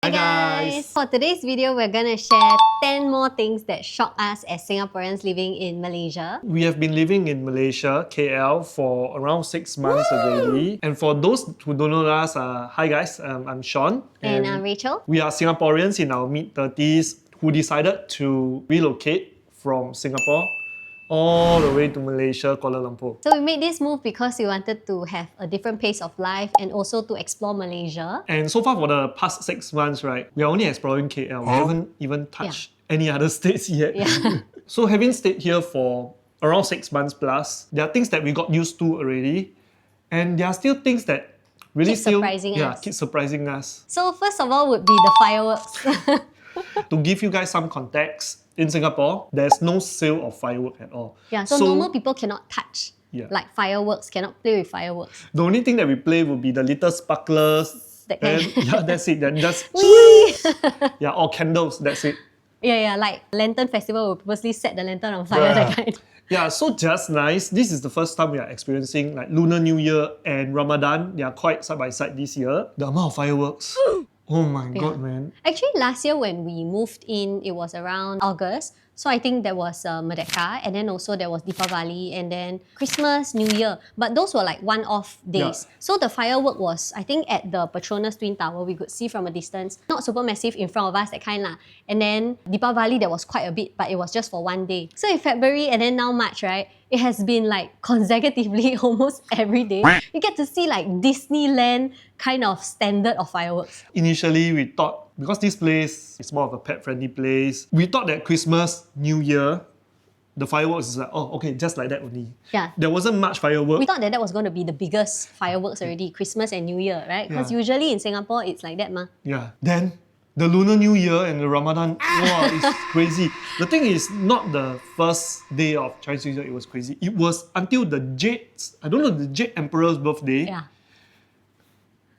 Hi guys! For today's video, we're gonna share 10 more things that shock us as Singaporeans living in Malaysia. We have been living in Malaysia KL for around 6 months already. And for those who don't know us, hi guys, I'm Sean. And I'm Rachel. We are Singaporeans in our mid-30s who decided to relocate from Singapore all the way to Malaysia, Kuala Lumpur. So we made this move because we wanted to have a different pace of life and also to explore Malaysia. And so far for the past 6 months, right, we are only exploring KL. We haven't even touched any other states yet. Yeah. So having stayed here for around 6 months plus, there are things that we got used to already. And there are still things that really Keep surprising us. keep surprising us. So first of all would be the fireworks. To give you guys some context, in Singapore, there's no sale of fireworks at all. Yeah, so normal people cannot touch like fireworks, cannot play with fireworks. The only thing that we play would be the little sparklers. That kind. Yeah, that's it. Then just yeah, or candles, that's it. Yeah, like Lantern Festival will purposely set the lantern on fire, that kind. Yeah, so just nice. This is the first time we are experiencing like Lunar New Year and Ramadan. They are quite side by side this year. The amount of fireworks. Oh my god, man. Actually, last year when we moved in, it was around August. So I think there was Merdeka, and then also there was Deepavali, and then Christmas, New Year. But those were like one-off days. Yeah. So the firework was, I think, at the Petronas Twin Tower. We could see from a distance. Not super massive in front of us, that kind lah. And then Deepavali, there was quite a bit, but it was just for one day. So in February and then now March, right? It has been like consecutively almost every day. You get to see like Disneyland kind of standard of fireworks. Initially, we thought, because this place is more of a pet-friendly place, we thought that Christmas, New Year, the fireworks is like, oh, okay, just like that only. Yeah. There wasn't much fireworks. We thought that was going to be the biggest fireworks already, Christmas and New Year, right? Because usually in Singapore, it's like that, ma. Yeah. Then, the Lunar New Year and the Ramadan, wow, it's crazy. The thing is, not the first day of Chinese New Year, it was crazy. It was until the Jade Emperor's birthday. Yeah.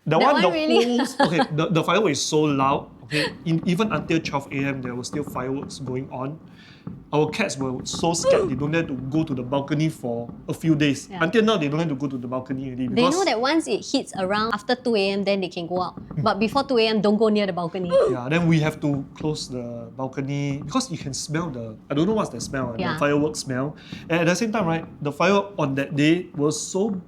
The really? Okay, the fireworks is so loud. Okay, even until 12 a.m. there was still fireworks going on. Our cats were so scared they don't dare to go to the balcony for a few days. Yeah. Until now, they don't dare to go to the balcony already. They know that once it hits around after 2 a.m, then they can go out. But before 2 a.m, don't go near the balcony. Yeah, then we have to close the balcony because you can smell I don't know what's the smell, the fireworks smell. And at the same time, right, the firework on that day was so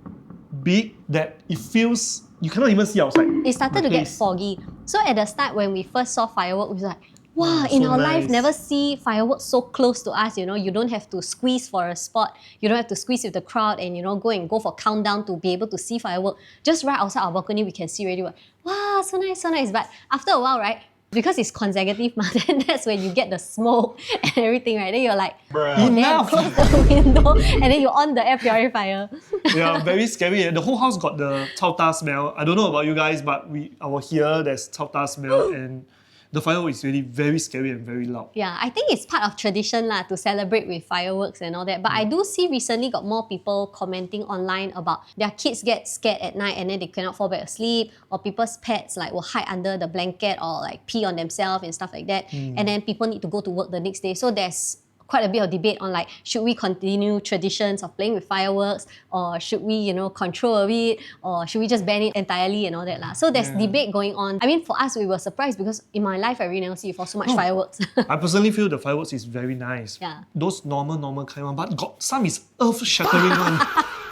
big that it feels, you cannot even see outside. It started to get foggy. So at the start, when we first saw fireworks, we was like, wow, so in our nice. life, never see fireworks so close to us, you know. You don't have to squeeze for a spot. You don't have to squeeze with the crowd and, you know, go for countdown to be able to see fireworks. Just right outside our balcony, we can see already. Wow, so nice, so nice. But after a while, right, because it's consecutive, then that's when you get the smoke and everything, right? Then you're like, Enough! close the window, and then you on the air purifier. Yeah, very scary. The whole house got the chao ta smell. I don't know about you guys, but our here, there's chao ta smell, and the fireworks is really very scary and very loud. Yeah, I think it's part of tradition lah to celebrate with fireworks and all that. But I do see recently got more people commenting online about their kids get scared at night and then they cannot fall back asleep, or people's pets like will hide under the blanket or like pee on themselves and stuff like that. And then people need to go to work the next day. So there's quite a bit of debate on like, should we continue traditions of playing with fireworks, or should we, you know, control a bit, or should we just ban it entirely and all that lah. So there's debate going on. I mean, for us, we were surprised because in my life, I really never see before so much fireworks. I personally feel the fireworks is very nice. Yeah. Those normal kind one, but got some is earth-shattering one.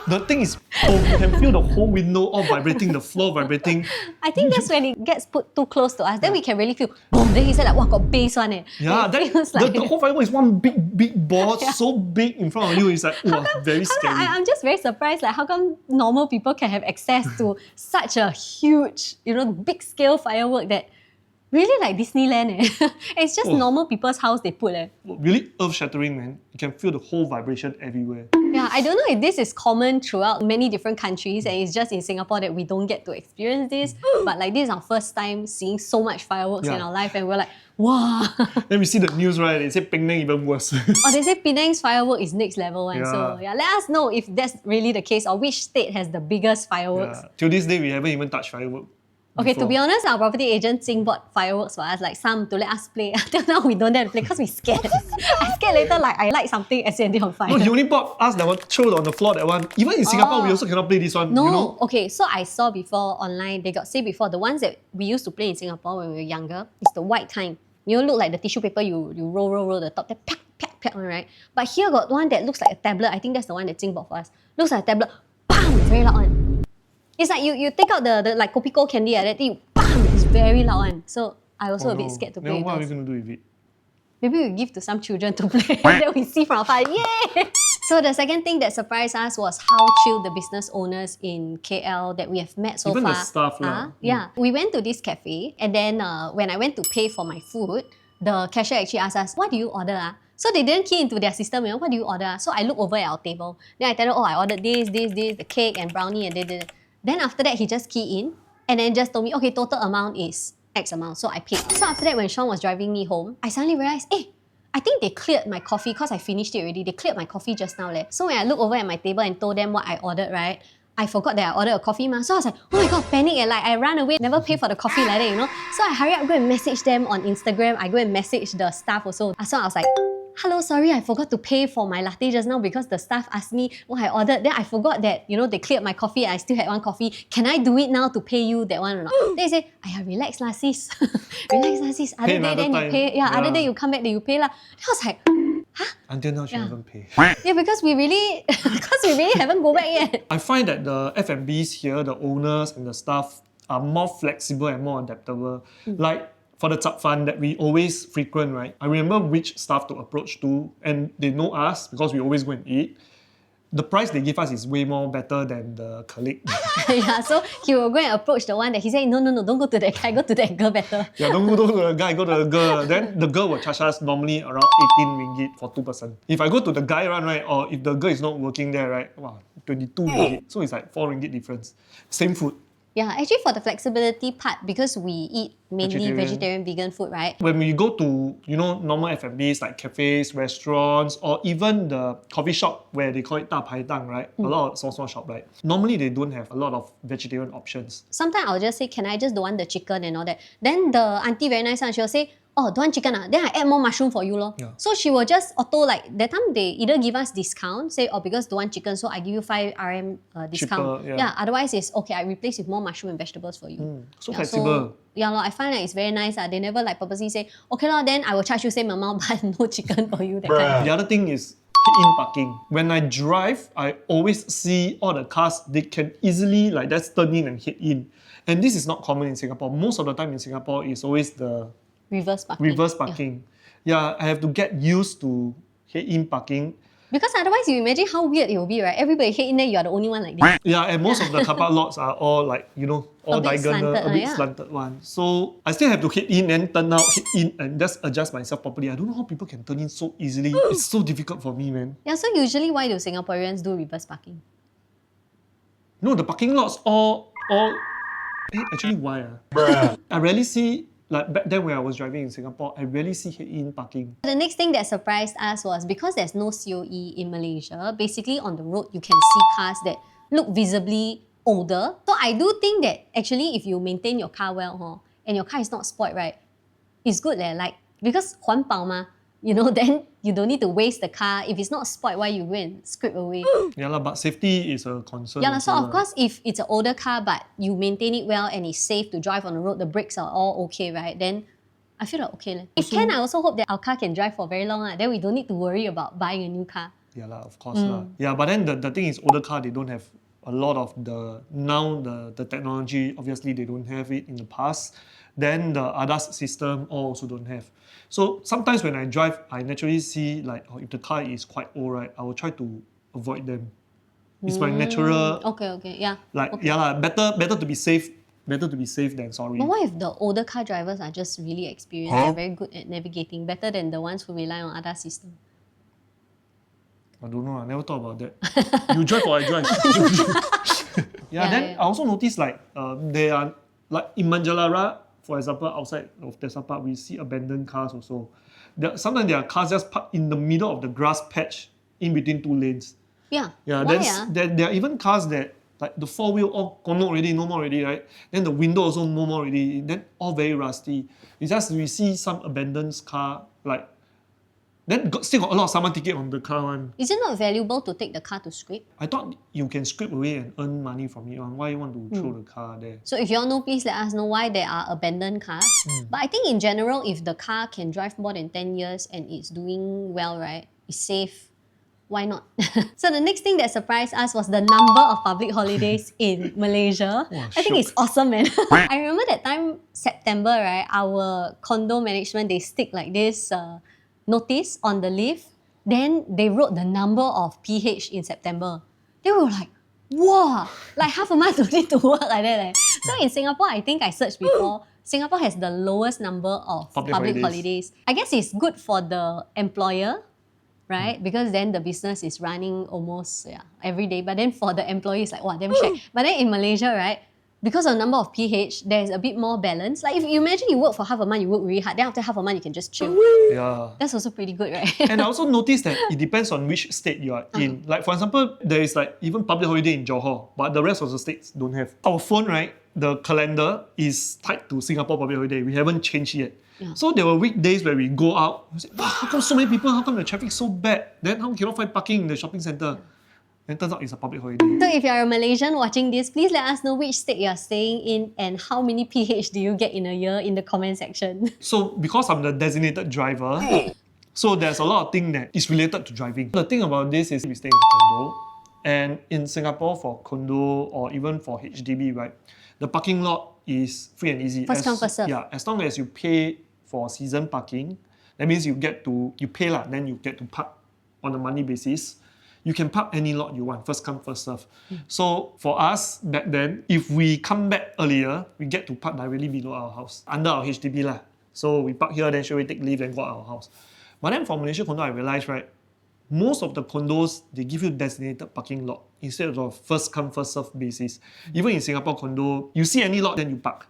The thing is, you can feel the whole window all vibrating, the floor vibrating. I think that's when it gets put too close to us. Then we can really feel, boom, then he said like, wow, got bass one. Yeah, then the whole firework is one big ball, so big in front of you. It's like, wow, very scary. I'm just very surprised, like how come normal people can have access to such a huge, you know, big scale firework that really like Disneyland. It's just normal people's house they put. Really earth-shattering, man. You can feel the whole vibration everywhere. Yeah, I don't know if this is common throughout many different countries and it's just in Singapore that we don't get to experience this. But like this is our first time seeing so much fireworks in our life and we're like, wow. Then we see the news, right? They say Penang even worse. Or they say Penang's firework is next level. And so let us know if that's really the case or which state has the biggest fireworks. Till this day, we haven't even touched firework. Okay, to before. be honest, our property agent bought fireworks for us, like some to let us play. Until now, we don't dare to play because we scared. I scared later, like I light something accidentally on fire. No, he only bought us that one, throw on the floor, that one. Even in Singapore, we Oh. also cannot play this one, No, you know? okay, so I saw before online, they got say before, the ones that we used to play in Singapore when we were younger, it's the white kind. You know, look like the tissue paper, you roll the top, then pack, one, right? But here got one that looks like a tablet. I think that's the one that Jing bought for us. Looks like a tablet. Bam! It's very loud one. It's like you take out the like Kopiko candy, that thing, bam! It's very loud one. So I also a bit scared to play Then with what are we those. going to do with it? Maybe we give to some children to play. Then we see from afar, yay! So the second thing that surprised us was how chill the business owners in KL that we have met so Even far. the staff lah. Yeah. We went to this cafe and then when I went to pay for my food, the cashier actually asked us, what do you order? So they didn't key into their system, you know, what do you order? So I look over at our table. Then I tell her, oh, I ordered this, the cake and brownie and this. Then after that, he just key in and then just told me, okay, total amount is X amount. So I paid. So after that, when Sean was driving me home, I suddenly realized, I think they cleared my coffee because I finished it already. They cleared my coffee just now. So when I look over at my table and told them what I ordered, right? I forgot that I ordered a coffee. So I was like, oh my god, panic. And like I ran away, never pay for the coffee like that, you know? So I hurry up, go and message them on Instagram. I go and message the staff also. So I was like, hello, sorry, I forgot to pay for my latte just now because the staff asked me what I ordered. Then I forgot that, you know, they cleared my coffee and I still had one coffee. Can I do it now to pay you that one or not? Then they say, relax lah sis. Relax lah sis. Other day then you pay. Yeah, other day you come back, then you pay lah. Then I was like, Until now, she haven't paid. yeah, because we really haven't go back yet. I find that the F&Bs here, the owners and the staff are more flexible and more adaptable. Like for the Chap Fund that we always frequent, right? I remember which staff to approach to and they know us because we always go and eat. The price they give us is way more better than the colleague. Yeah, so he will go and approach the one that he said, no, don't go to that guy, go to that girl better. Yeah, don't go to the guy, go to the girl. Then the girl will charge us normally around 18 ringgit for 2%. If I go to the guy one, right, or if the girl is not working there, right, wow, 22 ringgit. So it's like 4 ringgit difference. Same food. Yeah, actually for the flexibility part, because we eat mainly vegetarian, vegan food, right? When we go to, you know, normal F&Bs like cafes, restaurants, or even the coffee shop where they call it 大排档, right? A lot of small shop, right? Normally they don't have a lot of vegetarian options. Sometimes I'll just say, can I just don't want the chicken and all that? Then the auntie very nice one, she'll say, oh, don't want chicken then I add more mushroom for you lor. Yeah. So she will just auto like, that time they either give us discount, say, oh, because don't want chicken, so I give you 5 RM discount. Cheaper, yeah. Otherwise it's, okay, I replace with more mushroom and vegetables for you. So flexible. So, I find that it's very nice. They never like purposely say, okay lor, then I will charge you same amount, but no chicken for you. That kind. The other thing is hit-in parking. When I drive, I always see all the cars, they can easily like just turn in and hit in. And this is not common in Singapore. Most of the time in Singapore, it's always the Reverse parking. reverse parking. Yeah, I have to get used to hit-in parking. Because otherwise you imagine how weird it will be, right? Everybody hit in there, you are the only one like this. Yeah, and most of the car park lots are all like, you know, all A bit diagonal, slanted, a bit yeah. slanted one. So I still have to hit in and turn out, hit in and just adjust myself properly. I don't know how people can turn in so easily. It's so difficult for me, man. Yeah, so usually why do Singaporeans do reverse parking? No, the parking lots actually why? I rarely see, like back then when I was driving in Singapore, I rarely see hit-in parking. The next thing that surprised us was because there's no COE in Malaysia, basically on the road you can see cars that look visibly older. So I do think that actually if you maintain your car well and your car is not spoiled, right, it's good like because 环保嘛, you know, then you don't need to waste the car. If it's not spoiled, why you go and scrape away? Yeah, but safety is a concern. Yeah, so also, of course, if it's an older car but you maintain it well and it's safe to drive on the road, the brakes are all okay, right? Then I feel like okay. If can, I also hope that our car can drive for very long. Then we don't need to worry about buying a new car. Yeah, of course. Yeah, but then the thing is, older car, they don't have a lot of the technology. Obviously, they don't have it in the past. Then the ADAS system also don't have. So sometimes when I drive, I naturally see like, if the car is quite old, right, I will try to avoid them. It's my natural. Okay, yeah. Like, okay. yeah, better to be safe. Better to be safe than sorry. But what if the older car drivers are just really experienced and very good at navigating, better than the ones who rely on ADAS system? I don't know. I never thought about that. You drive or I drive? Then I also noticed like they are like in Manjalara, for example, outside of Tessa Park, we see abandoned cars also. Sometimes there are cars just parked in the middle of the grass patch in between two lanes. Yeah. Yeah, Why, there are even cars that Like the four wheel all gone already, no more already, right? Then the window also no more already. Then all very rusty. It's just we see some abandoned car, like then still got a lot of summon ticket on the car one. Is it not valuable to take the car to scrape? I thought you can scrape away and earn money from it. Why you want to throw the car there? So if you all know, please let us know why there are abandoned cars. But I think in general, if the car can drive more than 10 years and it's doing well, right, it's safe, why not? So the next thing that surprised us was the number of public holidays in Malaysia. I think it's awesome, man. I remember that time, September, right, our condo management, they stick like this notice on the lift. Then they wrote the number of PH in September. They were like, wow, like half a month don't need to work like that. So in Singapore, I think I searched before, Singapore has the lowest number of public holidays. I guess it's good for the employer, right? Because then the business is running almost every day. But then for the employee, it's like, wow, damn shit. But then in Malaysia, right, because of the number of PH, there's a bit more balance. Like if you imagine you work for half a month, you work really hard, then after half a month, you can just chill. Yeah. That's also pretty good, right? And I also noticed that it depends on which state you are in. Like for example, there is like even public holiday in Johor, but the rest of the states don't have. Our phone, right, the calendar is tied to Singapore public holiday. We haven't changed yet. So there were weekdays where we go out, we say, wow, how come so many people? How come the traffic so bad? Then how cannot find parking in the shopping centre? Then turns out it's a public holiday. So if you're a Malaysian watching this, please let us know which state you're staying in and how many PH do you get in a year in the comment section. So because I'm the designated driver, so there's a lot of things that is related to driving. The thing about this is we stay in a condo, and in Singapore for condo or even for HDB, right, the parking lot is free and easy. First come, first serve. Yeah, as long as you pay for season parking, that means you pay lah, then you get to park on a monthly basis. You can park any lot you want, first come, first serve. So for us, back then, if we come back earlier, we get to park directly below our house, under our HDB lah. So we park here, then straight away take leave and go out our house. But then for Malaysia condo, I realized, right, most of the condos, they give you designated parking lot instead of first come, first serve basis. Even in Singapore condo, you see any lot, then you park.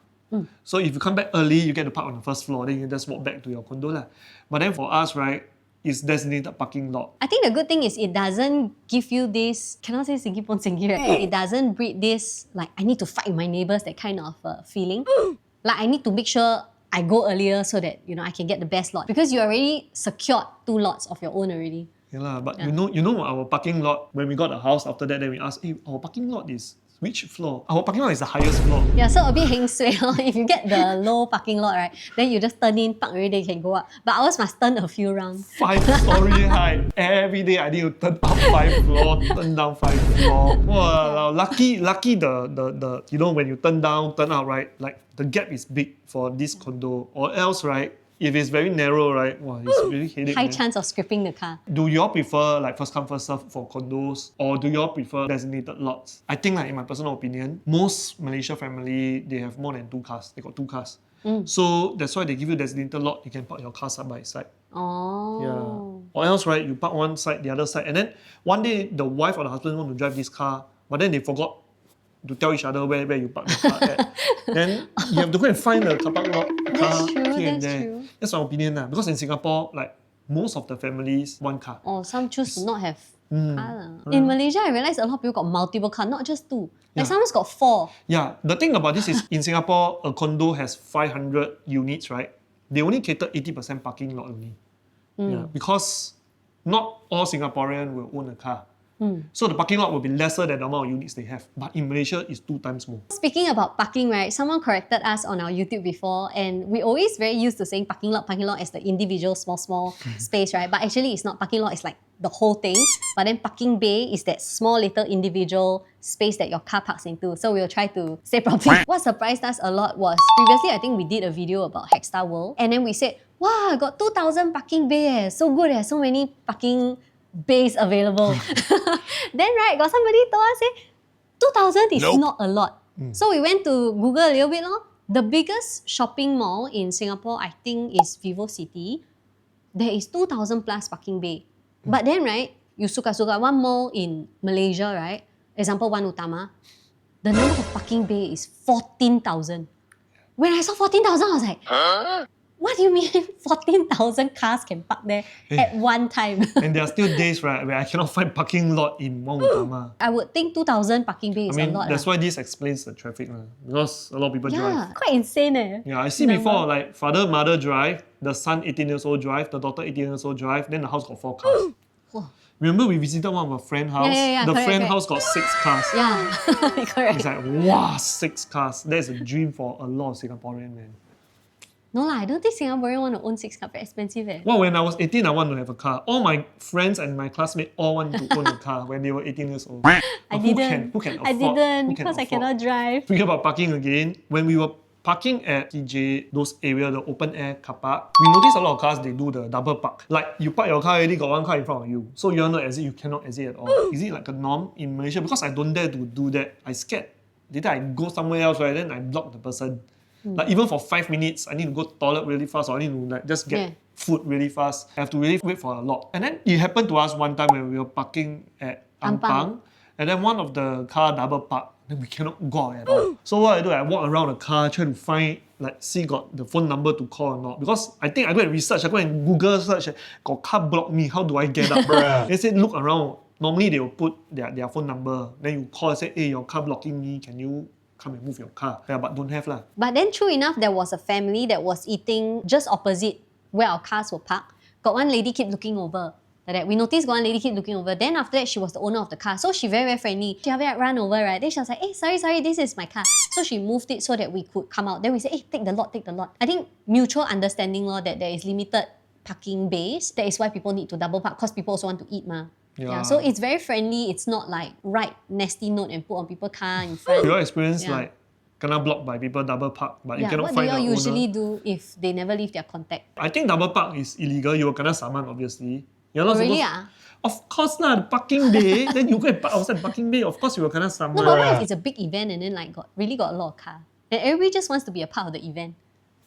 So if you come back early, you get to park on the first floor, then you just walk back to your condo lah. But then for us, right, it's designated parking lot. I think the good thing is it doesn't give you this, cannot say singgi pon singgi, right? It doesn't breed this, like, I need to fight with my neighbours, that kind of feeling. Like, I need to make sure I go earlier so that, you know, I can get the best lot. Because you already secured 2 lots of your own already. Yeah, but you know our parking lot, when we got a house after that, then we asked, hey, our parking lot is which floor? Our parking lot is the highest floor. Yeah, so a bit heng suay. If you get the low parking lot, right, then you just turn in, park already, you can go up. But ours must turn a few rounds. 5-story high. Every day I need to turn up 5 floor, turn down 5 floor. Wow, lucky the you know, when you turn down, turn out, right, like the gap is big for this condo. Or else, right, if it's very narrow, right, wow, it's really headache. High chance of scrapping the car. Do you all prefer like first come, first serve for condos, or do you all prefer designated lots? I think, like, in my personal opinion, most Malaysia family, they have more than 2 cars. They got 2 cars. So that's why they give you designated lot. You can park your car side by side. Oh. Yeah. Or else, right, you park one side, the other side, and then one day the wife or the husband want to drive this car, but then they forgot to tell each other where you park the car at. Then you have to go and find the car park lot car here and there. True. That's my opinion lah. Because in Singapore, like, most of the families, 1 car. Or some choose to not have car. In Malaysia, I realized a lot of people got multiple cars, not just 2. Like someone's got 4. Yeah, the thing about this is in Singapore, a condo has 500 units, right? They only cater 80% parking lot only. Yeah, because not all Singaporeans will own a car. So the parking lot will be lesser than the amount of units they have. But in Malaysia, it's 2 times more. Speaking about parking, right, someone corrected us on our YouTube before, and we always very used to saying parking lot as the individual small space, right? But actually, it's not. Parking lot is like the whole thing. But then parking bay is that small little individual space that your car parks into. So we'll try to say properly. What surprised us a lot was, previously I think we did a video about Hexstar World, and then we said, wow, I got 2,000 parking bay, so good, so many parking bays available. Then, right, got somebody told us, 2,000 is not a lot. So we went to Google a little bit. The biggest shopping mall in Singapore, I think, is VivoCity. There is 2,000 plus parking bay. But then, right, you suka-suka, one mall in Malaysia, right, example, One Utama, the number of parking bay is 14,000. When I saw 14,000, I was like, what What do you mean 14,000 cars can park there at one time? And there are still days, right, where I cannot find parking lot in Wang Utama. I would think 2,000 parking bay is I mean, a lot. that's why this explains the traffic, because a lot of people Yeah, drive. quite insane eh. Yeah, I see before, like father, mother drive, the son 18 years old drive, the daughter 18 years old drive, then the house got 4 cars. Wow. Remember we visited one of our friend's house? Yeah, the correct, friend correct. house got 6 cars. Yeah, correct. It's like, wow, 6 cars. That's a dream for a lot of Singaporean men. No lah, I don't think Singaporean want to own 6 cars. Very expensive eh. Well, when I was 18, I wanted to have a car. All my friends and my classmates all want to own a car when they were 18 years old. I But didn't. Who can afford? I didn't Who can because I afford? cannot drive. Speaking about parking again, when we were parking at TJ, those area, the open air car park, we noticed a lot of cars, they do the double park. Like you park your car already, got one car in front of you. So you want to exit, you cannot exit at all. Is it like a norm in Malaysia? Because I don't dare to do that. I scared. Later I go somewhere else, right? Then I block the person. Like even for 5 minutes, I need to go toilet really fast, or I need to like just get food really fast. I have to really wait for a lot. And then it happened to us one time when we were parking at Ampang, and then one of the car double park. Then we cannot go out at all. So what I do, I walk around the car, try to find, like, see got the phone number to call or not. Because I think I go and research, I go and Google search, got car block me, how do I get up? They said look around. Normally they will put their phone number. Then you call and say, hey, your car blocking me, can you come and move your car? Yeah, but don't have lah. But then true enough, there was a family that was eating just opposite where our cars were parked. Got one lady keep looking over. Like that. We noticed one lady keep looking over. Then after that, she was the owner of the car. So she very, very friendly. She had run over, right? Then she was like, hey, sorry, this is my car. So she moved it so that we could come out. Then we said, hey, take the lot. I think mutual understanding law that there is limited parking base. That is why people need to double park because people also want to eat ma. Yeah. So it's very friendly. It's not like write nasty note and put on people's car in front. Your experience like kena blocked by people double park, but you cannot what find do the you owner. usually do if they never leave their contact? I think double park is illegal. You will kena saman, obviously. You're not Really supposed. Of course lah, the parking bay. Then you go and park outside parking bay. Of course you will kena saman. No, but what if it's a big event and then like got a lot of car and everybody just wants to be a part of the event?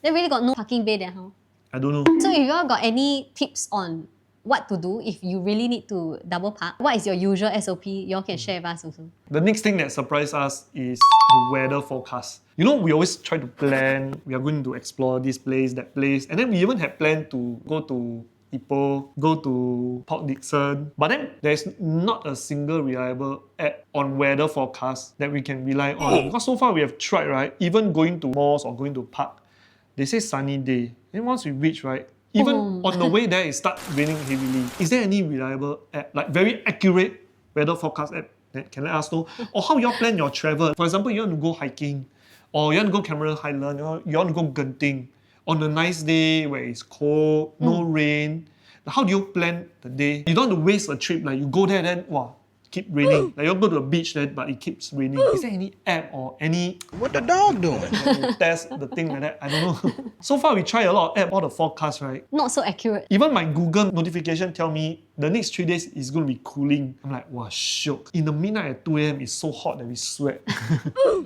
Then really got no parking bay there, huh? I don't know. So if you all got any tips on what to do if you really need to double park, what is your usual SOP? You all can share with us also. The next thing that surprised us is the weather forecast. You know, we always try to plan, we are going to explore this place, that place, and then we even had planned to go to Ipoh, go to Port Dickson. But then there's not a single reliable app on weather forecast that we can rely on. Because so far we have tried, right? Even going to malls or going to park, they say sunny day. Then once we reach, right? Even on the way there, it starts raining heavily. Is there any reliable app, like very accurate weather forecast app that can let us know? Or how you all plan your travel? For example, you want to go hiking, or you want to go Cameron Highland, you want to go Genting. On a nice day where it's cold, no rain, how do you plan the day? You don't want to waste a trip, like you go there then, wow, keep raining. Like you go to the beach then, but it keeps raining. Is there any app or any... What the dog doing? to test the thing like that? I don't know. So far we try a lot of app, all the forecasts, right? Not so accurate. Even my Google notification tell me the next 3 days is going to be cooling. I'm like, wow, shook. In the midnight at 2 a.m, it's so hot that we sweat.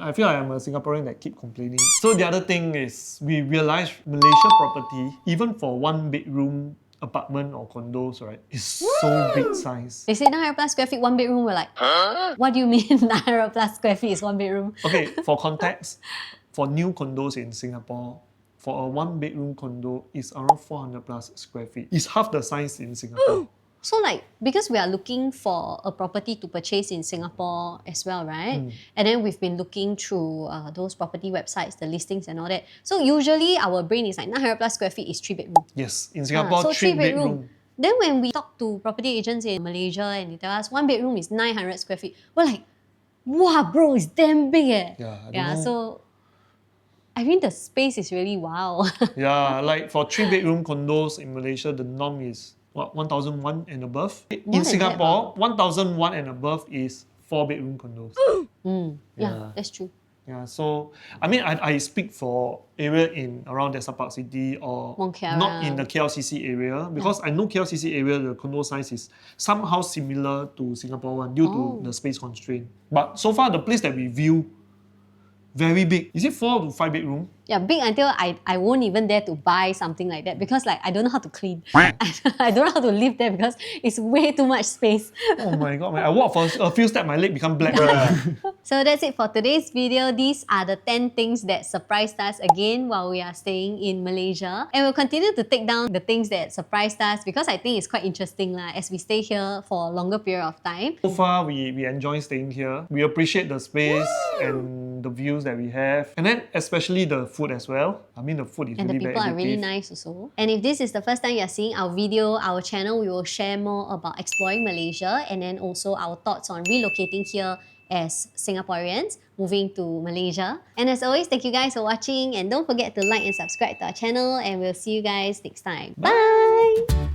I feel like I'm a Singaporean that keep complaining. So the other thing is, we realized Malaysia property, even for 1-bedroom apartment or condos, right, is so big size. They say 900 plus square feet, 1 bedroom. We're like, what do you mean 900 plus square feet is 1 bedroom? Okay, for context, for new condos in Singapore, for a 1-bedroom condo is around 400 plus square feet. It's half the size in Singapore. So like, because we are looking for a property to purchase in Singapore as well, right? And then we've been looking through those property websites, the listings and all that. So usually our brain is like 900 plus square feet is 3-bedroom. Yes, in Singapore, So 3-bedroom. Then when we talk to property agents in Malaysia and they tell us 1 bedroom is 900 square feet, we're like, wow, bro, it's damn big eh. Yeah, I don't know. So I mean the space is really wow. Yeah, like for 3-bedroom condos in Malaysia, the norm is what, 1,001 and above. In Singapore, 1,001 and above is 4-bedroom condos. Yeah, that's true. Yeah, so I mean, I speak for area in around Desa Park City or Mongkiara. not in the KLCC area, because I know KLCC area, the condo size is somehow similar to Singapore one due to the space constraint. But so far, the place that we view, very big. Is it 4 to 5-bedroom? Yeah, big until I won't even dare to buy something like that because like I don't know how to clean. I don't know how to live there because it's way too much space. Oh my god, man. I walk for a few steps, my leg become black. So that's it for today's video. These are the 10 things that surprised us again while we are staying in Malaysia. And we'll continue to take down the things that surprised us because I think it's quite interesting as we stay here for a longer period of time. So far, we enjoy staying here. We appreciate the space and the views that we have. And then especially the food as well. I mean, the food is And really the very people are really addictive. nice also. And if this is the first time you're seeing our video, our channel, we will share more about exploring Malaysia and then also our thoughts on relocating here as Singaporeans moving to Malaysia. And as always, thank you guys for watching and don't forget to like and subscribe to our channel and we'll see you guys next time. Bye!